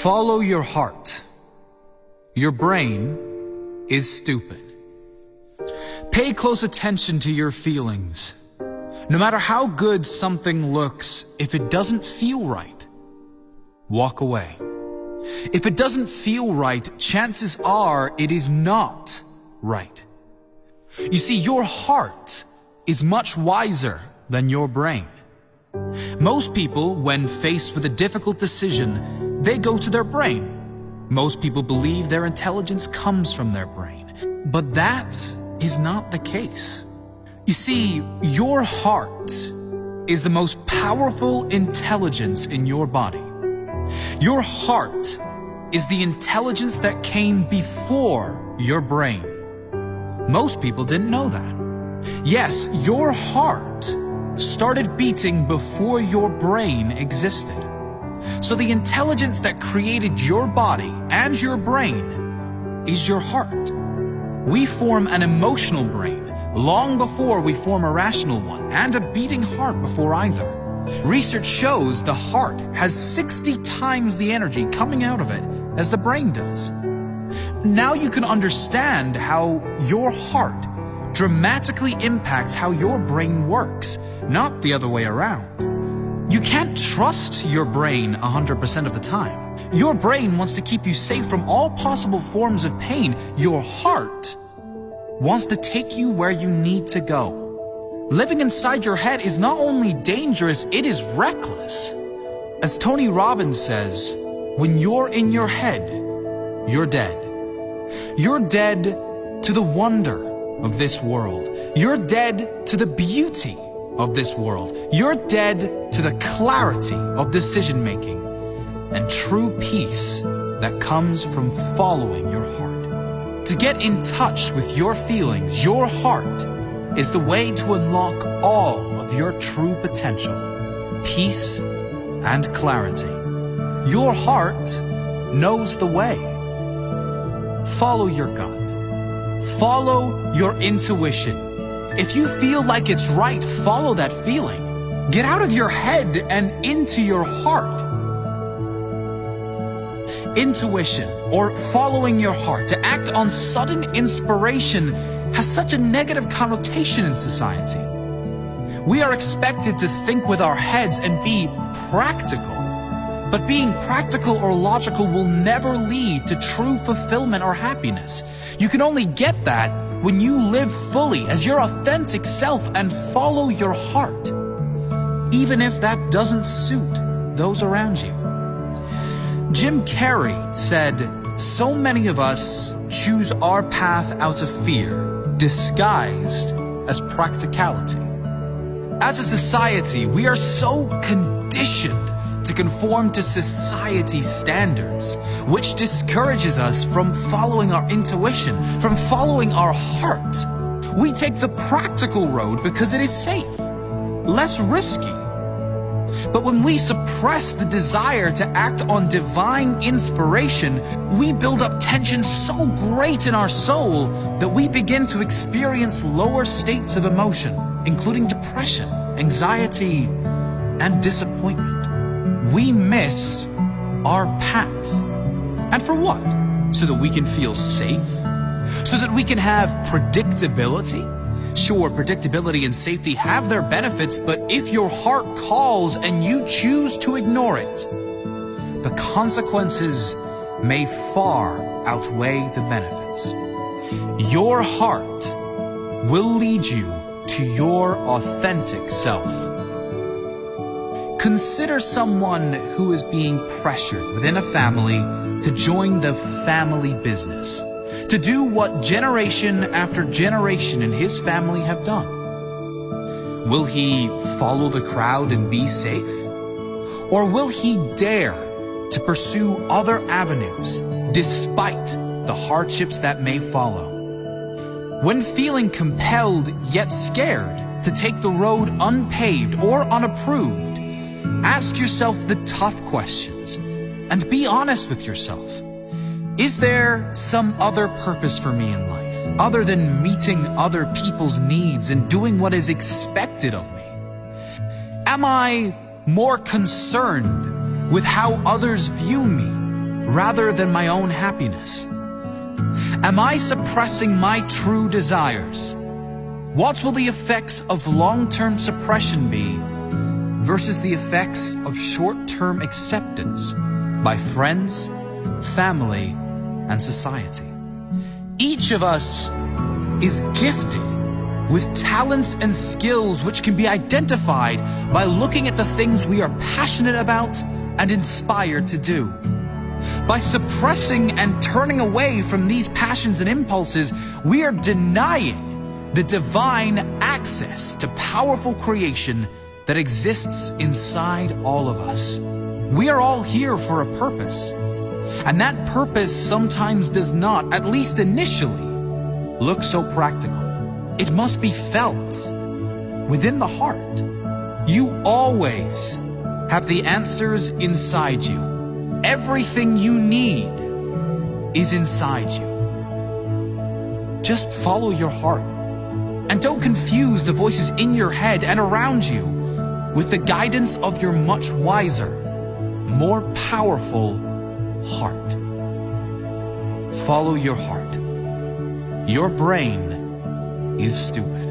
Follow your heart. Your brain is stupid. Pay close attention to your feelings. No matter how good something looks, if it doesn't feel right, walk away. If it doesn't feel right, chances are it is not right. You see, your heart is much wiser than your brain. Most people, when faced with a difficult decision, they go to their brain. Most people believe their intelligence comes from their brain. But that is not the case. You see, your heart is the most powerful intelligence in your body. Your heart is the intelligence that came before your brain. Most people didn't know that. Yes, your heart started beating before your brain existed. So the intelligence that created your body and your brain is your heart. We form an emotional brain long before we form a rational one, and a beating heart before either. Research shows the heart has 60 times the energy coming out of it as the brain does. Now you can understand how your heart dramatically impacts how your brain works, not the other way around. You can't trust your brain 100% of the time. Your brain wants to keep you safe from all possible forms of pain. Your heart wants to take you where you need to go. Living inside your head is not only dangerous, it is reckless. As Tony Robbins says, when you're in your head, you're dead. You're dead to the wonder of this world. You're dead to the beauty of this world. You're dead to the clarity of decision making and true peace that comes from following your heart. To get in touch with your feelings, your heart is the way to unlock all of your true potential, peace and clarity. Your heart knows the way. Follow your gut. Follow your intuition. If you feel like it's right, follow that feeling. Get out of your head and into your heart. Intuition, or following your heart, to act on sudden inspiration, has such a negative connotation in society. We are expected to think with our heads and be practical. But being practical or logical will never lead to true fulfillment or happiness. You can only get that when you live fully as your authentic self and follow your heart, even if that doesn't suit those around you. Jim Carrey said, "So many of us choose our path out of fear, disguised as practicality." As a society, we are so conditioned to conform to society's standards, which discourages us from following our intuition, from following our heart. We take the practical road because it is safe, less risky. But when we suppress the desire to act on divine inspiration, we build up tension so great in our soul that we begin to experience lower states of emotion, including depression, anxiety, and disappointment. We miss our path. And for what? So that we can feel safe? So that we can have predictability? Sure, predictability and safety have their benefits, but if your heart calls and you choose to ignore it, the consequences may far outweigh the benefits. Your heart will lead you to your authentic self. Consider someone who is being pressured within a family to join the family business, to do what generation after generation in his family have done. Will he follow the crowd and be safe? Or will he dare to pursue other avenues despite the hardships that may follow? When feeling compelled yet scared to take the road unpaved or unapproved, ask yourself the tough questions and be honest with yourself. Is there some other purpose for me in life, other than meeting other people's needs and doing what is expected of me? Am I more concerned with how others view me rather than my own happiness? Am I suppressing my true desires? What will the effects of long-term suppression be versus the effects of short-term acceptance by friends, family, and society? Each of us is gifted with talents and skills which can be identified by looking at the things we are passionate about and inspired to do. By suppressing and turning away from these passions and impulses, we are denying the divine access to powerful creation that exists inside all of us. We are all here for a purpose, and that purpose sometimes does not, at least initially, look so practical. It must be felt within the heart. You always have the answers inside you. Everything you need is inside you. Just follow your heart. And don't confuse the voices in your head and around you with the guidance of your much wiser, more powerful heart. Follow your heart. Your brain is stupid.